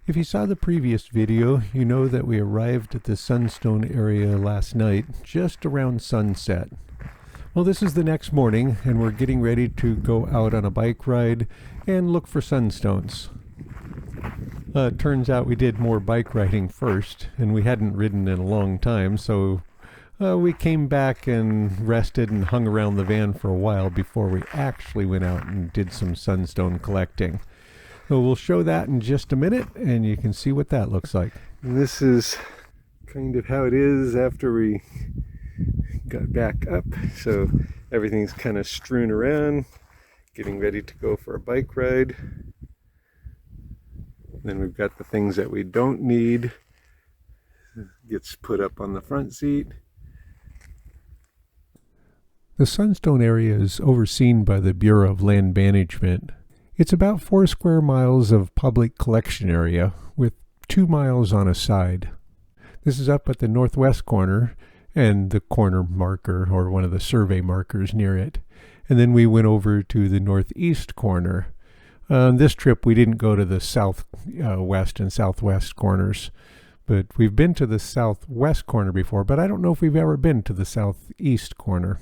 If you saw the previous video, you know that we arrived at the Sunstone area last night, just around sunset. Well, this is the next morning, and we're getting ready to go out on a bike ride and look for sunstones. It turns out we did more bike riding first, and we hadn't ridden in a long time, so we came back and rested and hung around the van for a while before we actually went out and did some sunstone collecting. So we'll show that in just a minute, and you can see what that looks like. And this is kind of how it is after we got back up. So everything's kind of strewn around, getting ready to go for a bike ride. Then we've got the things that we don't need. Gets put up on the front seat. The Sunstone area is overseen by the Bureau of Land Management. It's about 4 square miles of public collection area with 2 miles on a side. This is up at the northwest corner and the corner marker, or one of the survey markers near it. And then we went over to the northeast corner. On this trip we didn't go to the southwest and southwest corners, but we've been to the southwest corner before, but I don't know if we've ever been to the southeast corner.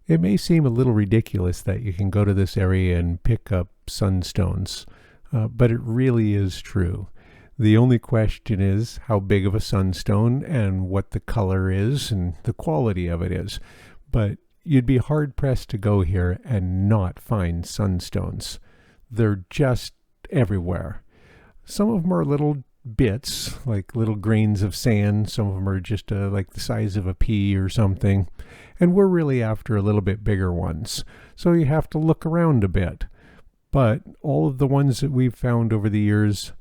It may seem a little ridiculous that you can go to this area and pick up sunstones, but it really is true. The only question is how big of a sunstone and what the color is and the quality of it is. But you'd be hard-pressed to go here and not find sunstones. They're just everywhere. Some of them are little bits, like little grains of sand. Some of them are just like the size of a pea or something. And we're really after a little bit bigger ones. So you have to look around a bit. But all of the ones that we've found over the years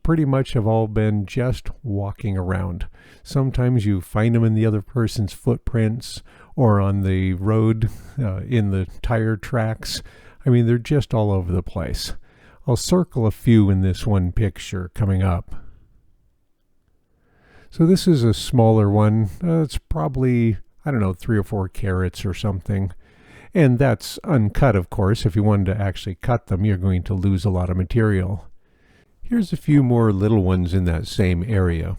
pretty much have all been just walking around. Sometimes you find them in the other person's footprints or on the road, in the tire tracks. I mean, they're just all over the place. I'll circle a few in this one picture coming up. So this is a smaller one. It's probably, I don't know, 3 or 4 carats or something. And that's uncut, of course. If you wanted to actually cut them, you're going to lose a lot of material. Here's a few more little ones in that same area.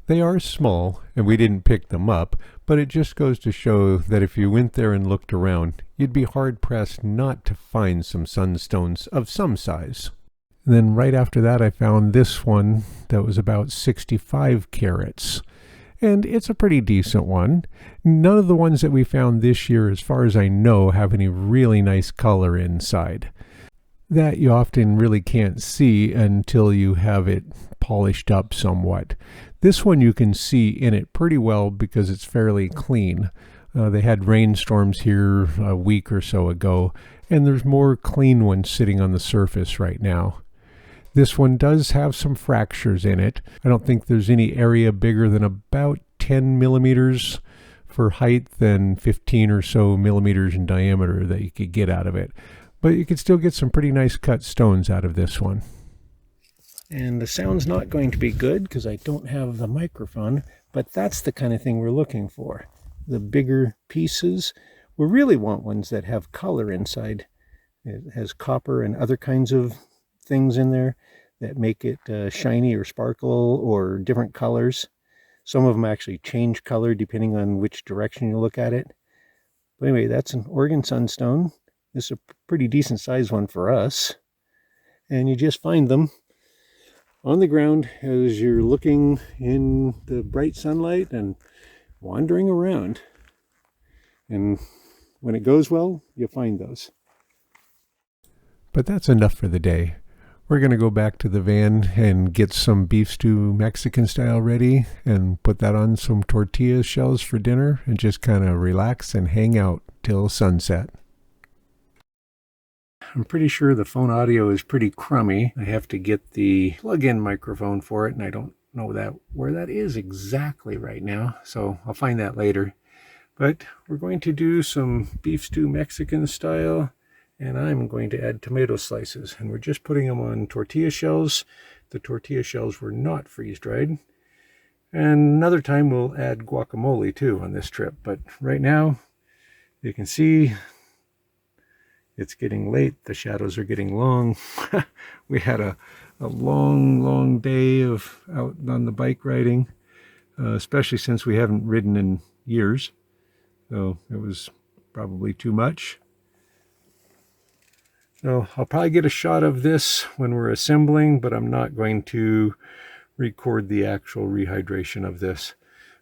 They are small, and we didn't pick them up, but it just goes to show that if you went there and looked around, you'd be hard-pressed not to find some sunstones of some size. And then right after that, I found this one that was about 65 carats. And it's a pretty decent one. None of the ones that we found this year, as far as I know, have any really nice color inside. That you often really can't see until you have it polished up somewhat. This one you can see in it pretty well because it's fairly clean. They had rainstorms here a week or so ago, and there's more clean ones sitting on the surface right now. This one does have some fractures in it. I don't think there's any area bigger than about 10 millimeters for height and 15 or so millimeters in diameter that you could get out of it. But you could still get some pretty nice cut stones out of this one. And the sound's not going to be good because I don't have the microphone, but that's the kind of thing we're looking for. The bigger pieces. We really want ones that have color inside. It has copper and other kinds of things in there that make it shiny or sparkle or different colors. Some of them actually change color depending on which direction you look at it. But anyway, that's an Oregon sunstone. This is a pretty decent sized one for us. And you just find them on the ground as you're looking in the bright sunlight and wandering around. And when it goes well, you find those. But that's enough for the day. We're going to go back to the van and get some beef stew Mexican style ready and put that on some tortilla shells for dinner and just kind of relax and hang out till sunset. I'm pretty sure the phone audio is pretty crummy. I have to get the plug-in microphone for it, and I don't know where that is exactly right now, so I'll find that later. But we're going to do some beef stew Mexican style, and I'm going to add tomato slices, and we're just putting them on tortilla shells. The tortilla shells were not freeze-dried. And another time we'll add guacamole too on this trip, but right now you can see it's getting late. The shadows are getting long. We had a a long day of out on the bike riding, especially since we haven't ridden in years. So it was probably too much. So I'll probably get a shot of this when we're assembling, but I'm not going to record the actual rehydration of this.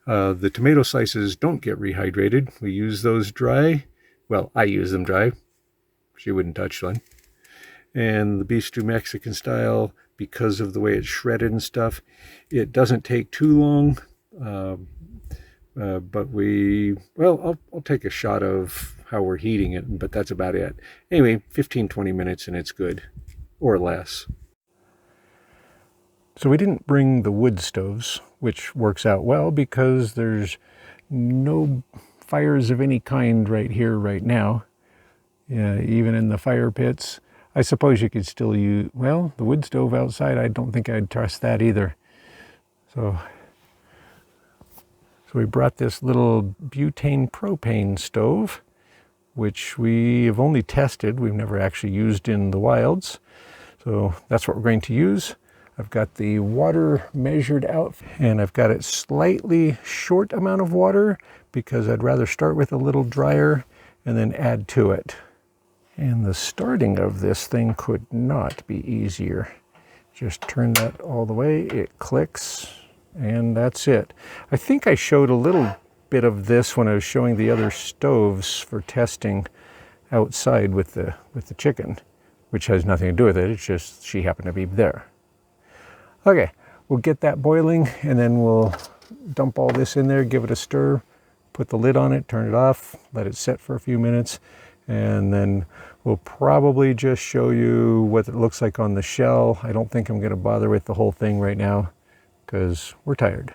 The tomato slices don't get rehydrated. We use those dry. Well, I use them dry. She wouldn't touch one. And the beef stew Mexican style, because of the way it's shredded and stuff, it doesn't take too long. But I'll take a shot of how we're heating it, but that's about it. Anyway, 15-20 minutes and it's good, or less. So we didn't bring the wood stoves, which works out well because there's no fires of any kind right here right now. Even in the fire pits. I suppose you could still use, well, the wood stove outside, I don't think I'd trust that either. So we brought this little butane propane stove, which we have only tested. We've never actually used in the wilds. So that's what we're going to use. I've got the water measured out, and I've got it slightly short amount of water because I'd rather start with a little drier and then add to it. And the starting of this thing could not be easier. Just turn that all the way, it clicks, and that's it. I think I showed a little bit of this when I was showing the other stoves for testing outside with the chicken, which has nothing to do with it. It's just she happened to be there. Okay, we'll get that boiling and then we'll dump all this in there, give it a stir, put the lid on it, turn it off, let it set for a few minutes, and then we'll probably just show you what it looks like on the shell. I don't think I'm going to bother with the whole thing right now because we're tired.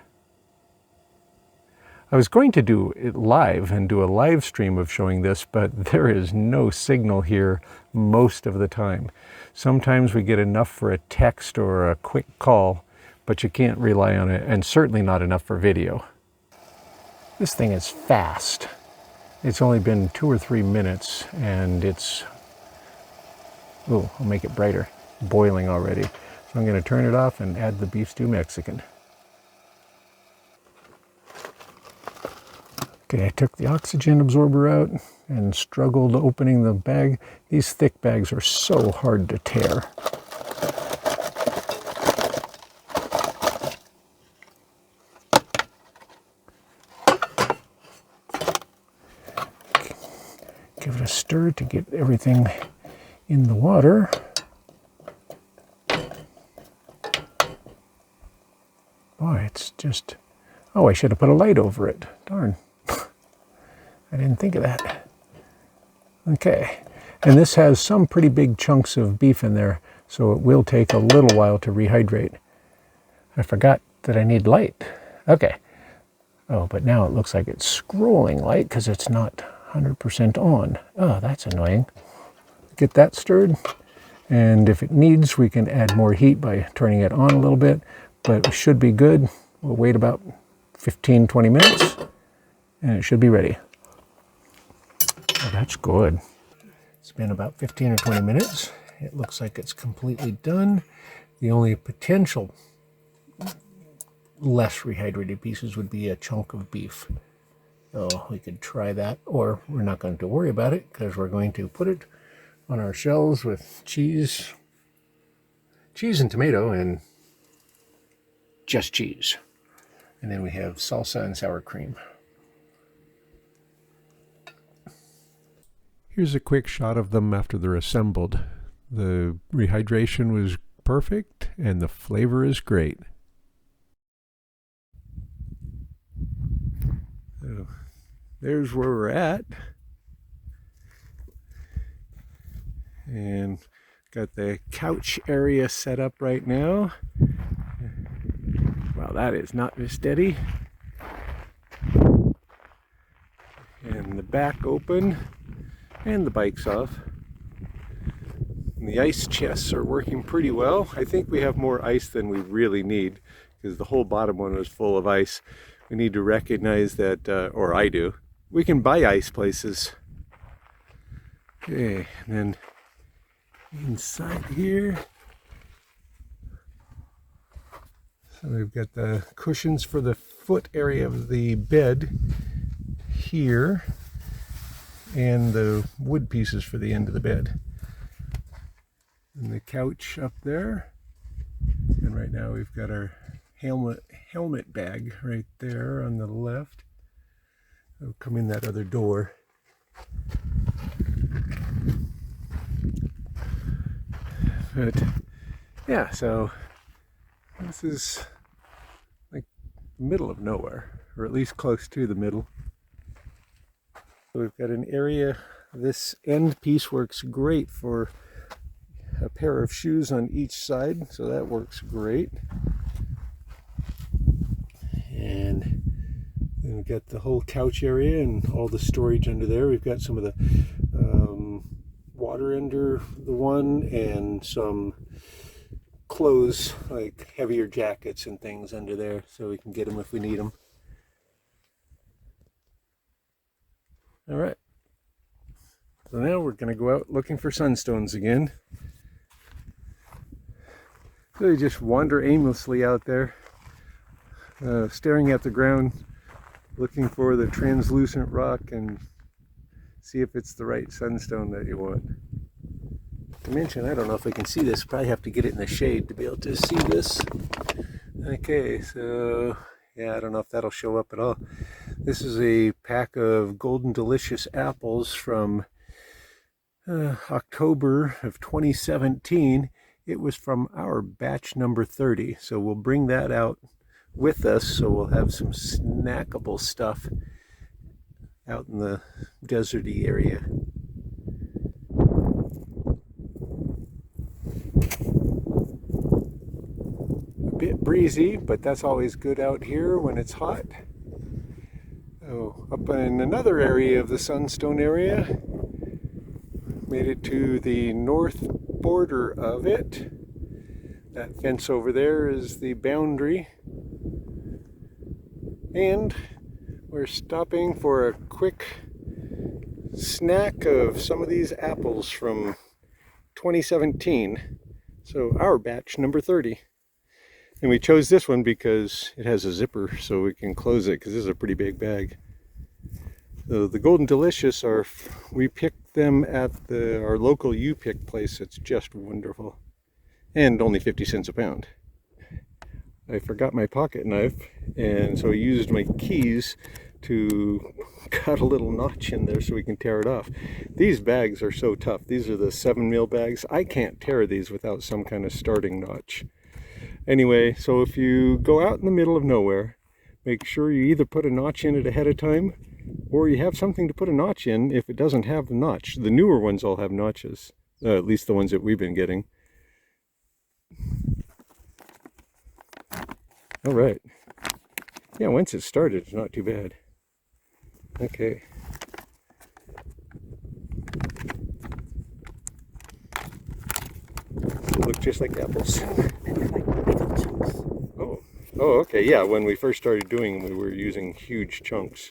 I was going to do it live and do a live stream of showing this, but there is no signal here most of the time. Sometimes we get enough for a text or a quick call, but you can't rely on it, and certainly not enough for video. This thing is fast. It's only been 2 or 3 minutes, and it's, oh, I'll make it brighter, boiling already. So I'm going to turn it off and add the beef stew Mexican. Okay, I took the oxygen absorber out and struggled opening the bag. These thick bags are so hard to tear. Give it a stir to get everything in the water. Boy, it's just, oh, I should have put a light over it. Darn. I didn't think of that. Okay, and this has some pretty big chunks of beef in there, so it will take a little while to rehydrate. I forgot that I need light. Okay. Oh, but now it looks like it's scrolling light because it's not 100% on. Oh, that's annoying. Get that stirred, and if it needs, we can add more heat by turning it on a little bit, but it should be good. We'll wait about 15-20 minutes, and it should be ready. Oh, that's good. It's been about 15 or 20 minutes. It looks like it's completely done. The only potential less rehydrated pieces would be a chunk of beef. So we could try that, or we're not going to worry about it because we're going to put it on our shells with cheese and tomato and just cheese. And then we have salsa and sour cream. Here's a quick shot of them after they're assembled. The rehydration was perfect and the flavor is great. So there's where we're at. And got the couch area set up right now. Well, that is not very steady. And the back open. And the bike's off. And the ice chests are working pretty well. I think we have more ice than we really need because the whole bottom one was full of ice. We need to recognize that, or I do, we can buy ice places. Okay, and then inside here, So we've got the cushions for the foot area of the bed here, and the wood pieces for the end of the bed. And the couch up there. And right now we've got our helmet bag right there on the left. It'll come in that other door. But yeah, so this is like the middle of nowhere, or at least close to the middle. So we've got an area, this end piece works great for a pair of shoes on each side, so that works great. And then we've got the whole couch area and all the storage under there. We've got some of the water under the one, and some clothes, like heavier jackets and things under there, so we can get them if we need them. All right, so now we're going to go out looking for sunstones again. So you just wander aimlessly out there, staring at the ground, looking for the translucent rock and see if it's the right sunstone that you want. To mention, I don't know if I can see this, probably have to get it in the shade to be able to see this. Okay, so yeah, I don't know if that'll show up at all. This is a pack of Golden Delicious apples from October of 2017. It was from our batch number 30, so we'll bring that out with us, so we'll have some snackable stuff out in the deserty area. A bit breezy, but that's always good out here when it's hot. So up in another area of the Sunstone area, made it to the north border of it. That fence over there is the boundary. And we're stopping for a quick snack of some of these apples from 2017. So our batch number 30. And we chose this one because it has a zipper so we can close it, because this is a pretty big bag. So the Golden Delicious are, we picked them at our local U-Pick place. It's just wonderful. And only 50 cents a pound. I forgot my pocket knife, and so I used my keys to cut a little notch in there so we can tear it off. These bags are so tough. These are the 7mm bags. I can't tear these without some kind of starting notch. Anyway, so if you go out in the middle of nowhere, make sure you either put a notch in it ahead of time, or you have something to put a notch in if it doesn't have the notch. The newer ones all have notches, at least the ones that we've been getting. All right. Yeah, once it started, it's not too bad. Okay. They look just like apples. And they're like bigger chunks. Oh, okay. Yeah, when we first started doing them, we were using huge chunks.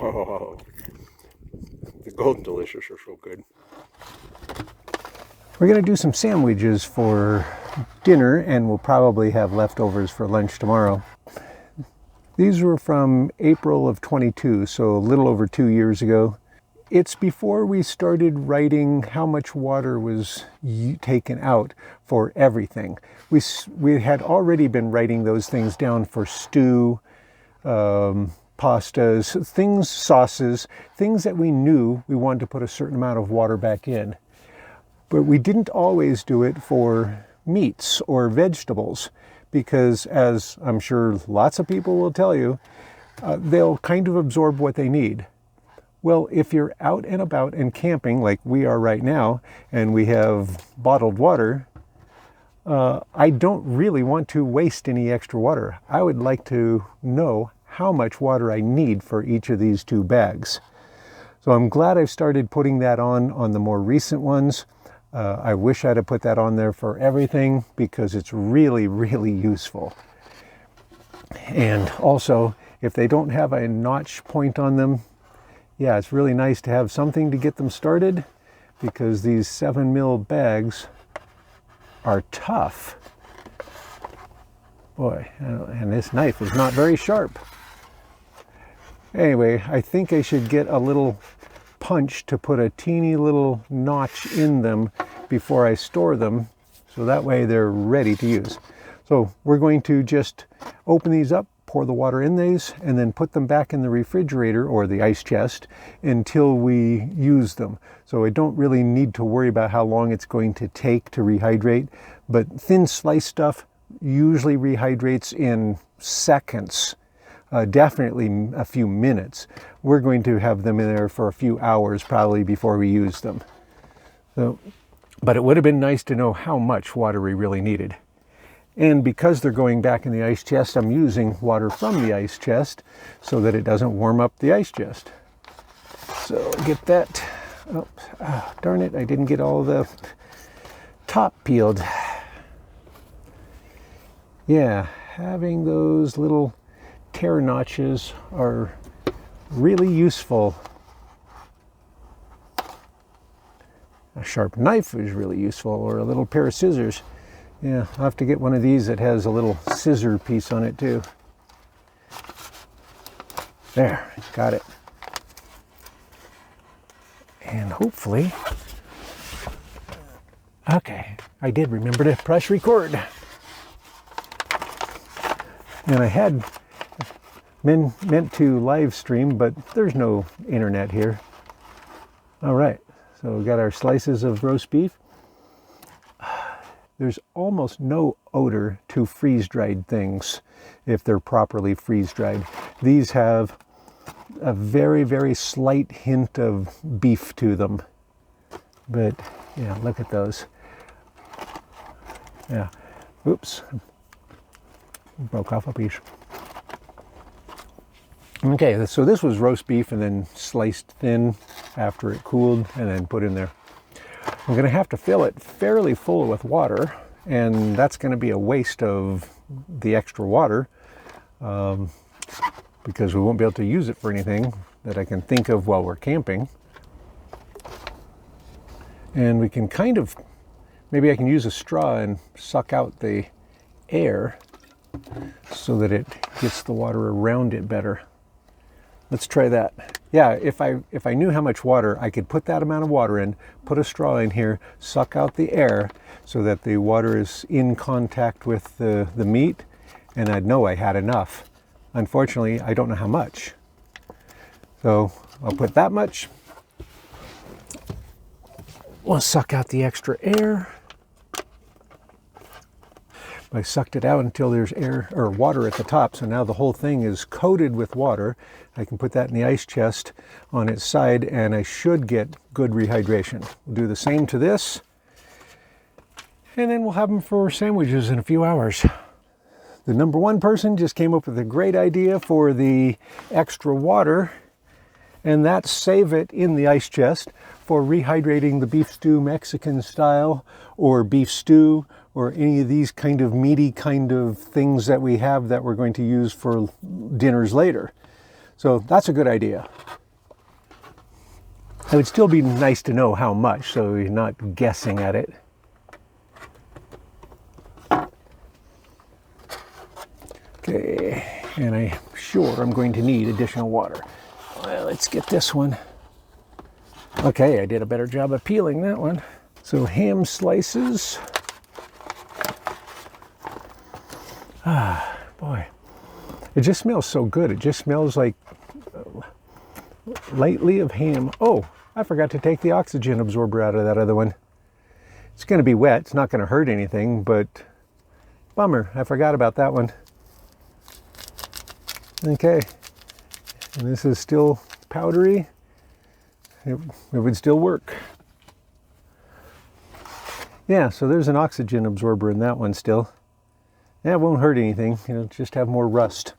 Oh, the Golden Delicious are so good. We're going to do some sandwiches for dinner, and we'll probably have leftovers for lunch tomorrow. These were from April of 22, so a little over 2 years ago. It's before we started writing how much water was taken out for everything. We had already been writing those things down for stew, pastas, things, sauces, things that we knew we wanted to put a certain amount of water back in. But we didn't always do it for meats or vegetables, because, as I'm sure lots of people will tell you, they'll kind of absorb what they need. Well, if you're out and about and camping like we are right now, and we have bottled water, I don't really want to waste any extra water. I would like to know how much water I need for each of these 2 bags. So I'm glad I've started putting that on the more recent ones. I wish I'd have put that on there for everything, because it's really, really useful. And also, if they don't have a notch point on them, yeah, it's really nice to have something to get them started, because these 7mm bags are tough. Boy, and this knife is not very sharp. Anyway, I think I should get a little punch to put a teeny little notch in them before I store them, so that way they're ready to use. So we're going to just open these up, pour the water in these, and then put them back in the refrigerator or the ice chest until we use them. So I don't really need to worry about how long it's going to take to rehydrate, but thin slice stuff usually rehydrates in seconds, definitely a few minutes. We're going to have them in there for a few hours probably before we use them. So, but it would have been nice to know how much water we really needed. And because they're going back in the ice chest, I'm using water from the ice chest so that it doesn't warm up the ice chest. So get that. Oh, darn it, I didn't get all the top peeled. Yeah, having those little tear notches are really useful. A sharp knife is really useful, or a little pair of scissors. Yeah, I'll have to get one of these that has a little scissor piece on it too. There, got it. And hopefully, okay, I did remember to press record. And I had meant to live stream, but there's no internet here. All right, so we got our slices of roast beef. There's almost no odor to freeze-dried things if they're properly freeze-dried. These have a very, very slight hint of beef to them. But yeah, look at those. Yeah, oops. Broke off a piece. Okay, so this was roast beef and then sliced thin after it cooled and then put in there. I'm going to have to fill it fairly full with water, and that's going to be a waste of the extra water because we won't be able to use it for anything that I can think of while we're camping. And we can kind of, maybe I can use a straw and suck out the air so that it gets the water around it better. Let's try that. Yeah, if I knew how much water, I could put that amount of water in, put a straw in here, suck out the air so that the water is in contact with the meat, and I'd know I had enough. Unfortunately, I don't know how much. So I'll put that much. We'll suck out the extra air. I sucked it out until there's air or water at the top, so now the whole thing is coated with water. I can put that in the ice chest on its side, and I should get good rehydration. We'll do the same to this, and then we'll have them for sandwiches in a few hours. The number one person just came up with a great idea for the extra water, and that's save it in the ice chest for rehydrating the beef stew Mexican style, or beef stew, or any of these kind of meaty kind of things that we have that we're going to use for dinners later. So that's a good idea. It would still be nice to know how much, so you're not guessing at it. Okay, and I'm sure I'm going to need additional water. Well, let's get this one. Okay, I did a better job of peeling that one. So ham slices. Ah, boy. It just smells so good. It just smells like lightly of ham. Oh, I forgot to take the oxygen absorber out of that other one. It's going to be wet. It's not going to hurt anything, but bummer. I forgot about that one. Okay. And this is still powdery. It would still work. Yeah, so there's an oxygen absorber in that one still. Yeah, it won't hurt anything. It'll just have more rust.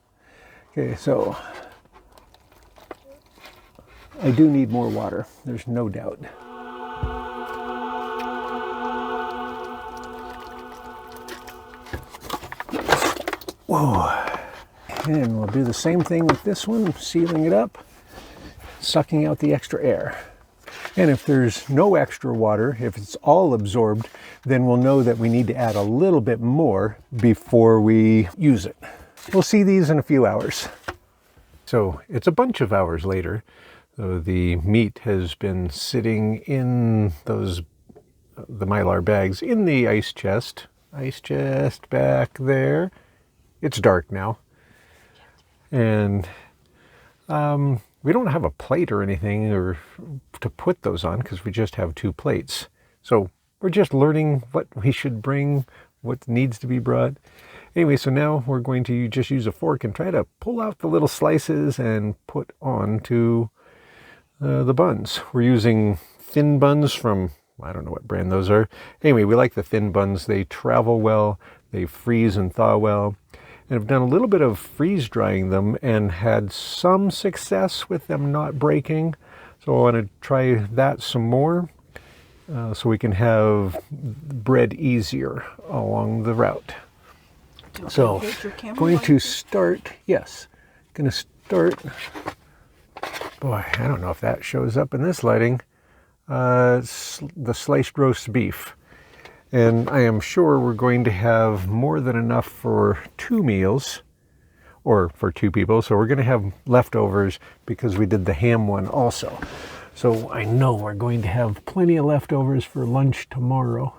Okay, so I do need more water. There's no doubt. Whoa. And we'll do the same thing with this one, sealing it up, sucking out the extra air. And if there's no extra water, if it's all absorbed, then we'll know that we need to add a little bit more before we use it. We'll see these in a few hours. So it's a bunch of hours later. So the meat has been sitting in the Mylar bags in the ice chest. Ice chest back there. It's dark now. And we don't have a plate or anything or to put those on because we just have 2 plates. So we're just learning what we should bring, what needs to be brought. Anyway, so now we're going to just use a fork and try to pull out the little slices and put onto the buns. We're using thin buns from, I don't know what brand those are. Anyway, we like the thin buns. They travel well, they freeze and thaw well. And I've done a little bit of freeze drying them and had some success with them not breaking. So I want to try that some more so we can have bread easier along the route. So going to start, yes, going to start, boy, I don't know if that shows up in this lighting, the sliced roast beef. And I am sure we're going to have more than enough for 2 meals, or for 2 people. So we're going to have leftovers because we did the ham one also. So I know we're going to have plenty of leftovers for lunch tomorrow.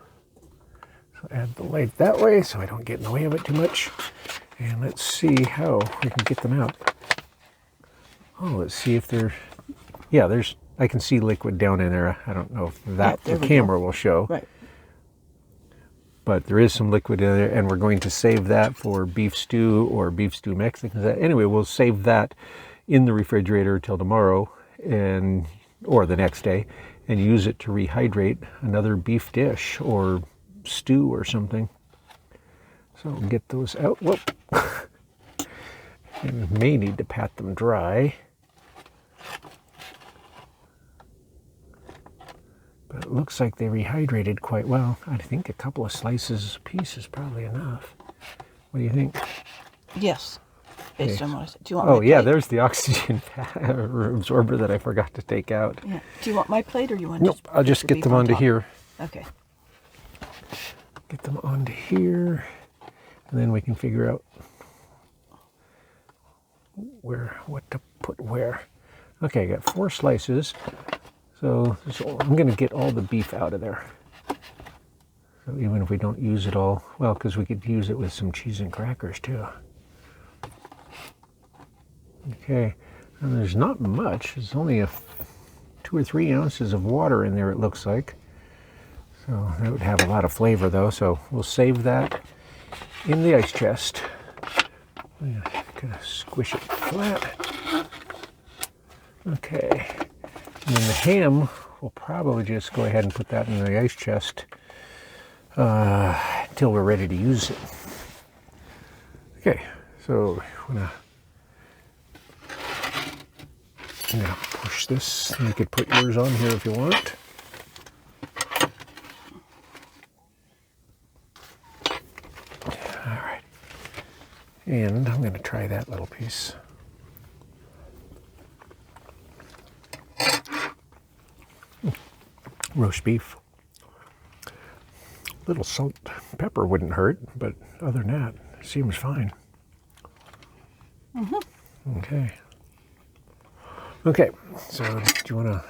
So add the light that way so I don't get in the way of it too much. And let's see how we can get them out. Oh, let's see if they're, yeah, I can see liquid down in there. I don't know if that the camera will show. Right. But there is some liquid in there, and we're going to save that for beef stew or beef stew Mexican. Anyway, we'll save that in the refrigerator till tomorrow or the next day and use it to rehydrate another beef dish or stew or something. So we'll get those out. Whoop. And may need to pat them dry. But it looks like they rehydrated quite well. I think a couple of slices apiece is probably enough. What do you think? Yes. Based on what I said. Do you want my my plate? Yeah, plate? there's the oxygen absorber that I forgot to take out. Yeah. Do you want my plate or you want Nope, I'll just get them onto here. Okay. Get them onto here. And then we can figure out what to put where. Okay, I got 4 slices. So I'm going to get all the beef out of there. So even if we don't use it all, well, because we could use it with some cheese and crackers too. Okay, and there's not much. There's only 2 or 3 ounces of water in there, it looks like. So that would have a lot of flavor though, so we'll save that in the ice chest. I'm going to squish it flat. Okay. And then the ham, we'll probably just go ahead and put that in the ice chest until we're ready to use it. Okay, so I'm gonna push this. You could put yours on here if you want. All right, and I'm gonna try that little piece. Roast beef. Little salt, pepper wouldn't hurt, but other than that, it seems fine. Mm-hmm. Okay. Okay, so do you want to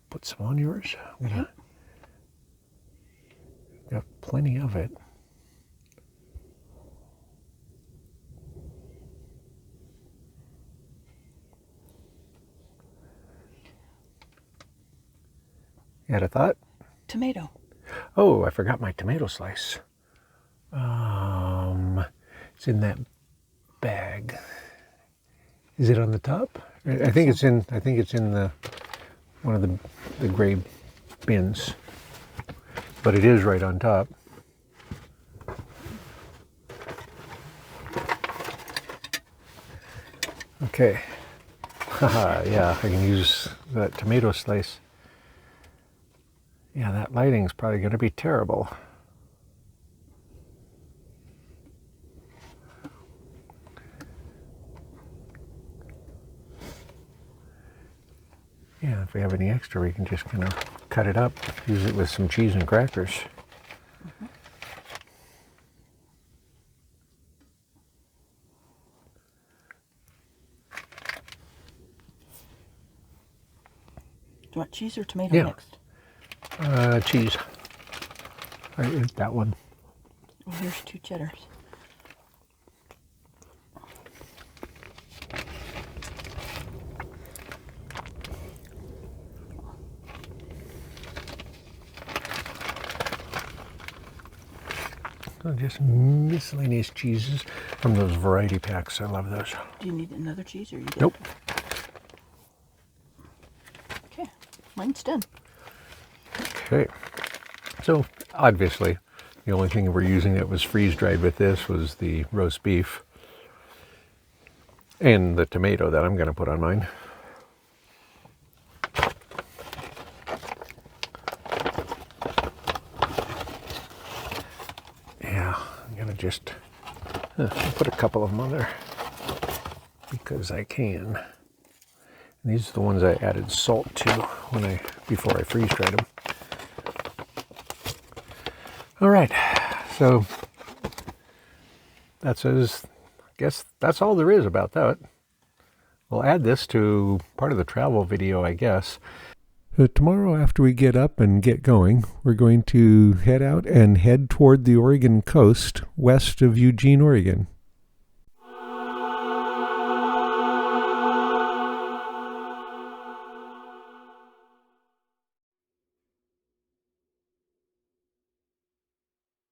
put some on yours? Got plenty of it. You had a thought? Tomato. Oh, I forgot my tomato slice. It's in that bag. Is it on the top? I think it's in. I think it's in the one of the gray bins. But it is right on top. Okay. Haha, yeah, I can use that tomato slice. Yeah, that lighting's probably going to be terrible. if we have any extra, we can just kind of cut it up, use it with some cheese and crackers. Mm-hmm. Do you want cheese or tomato next? Cheese. I ate that one. Well, here's 2 cheddars. So just miscellaneous cheeses from those variety packs. I love those. Do you need another cheese or you good? Nope. Okay, mine's done. Okay. So obviously, the only thing we're using that was freeze-dried with this was the roast beef and the tomato that I'm going to put on mine. Yeah, I'm going to just put a couple of them on there because I can. And these are the ones I added salt to before I freeze-dried them. All right, so I guess that's all there is about that. We'll add this to part of the travel video, I guess. Tomorrow after we get up and get going, we're going to head out and head toward the Oregon coast west of Eugene, Oregon.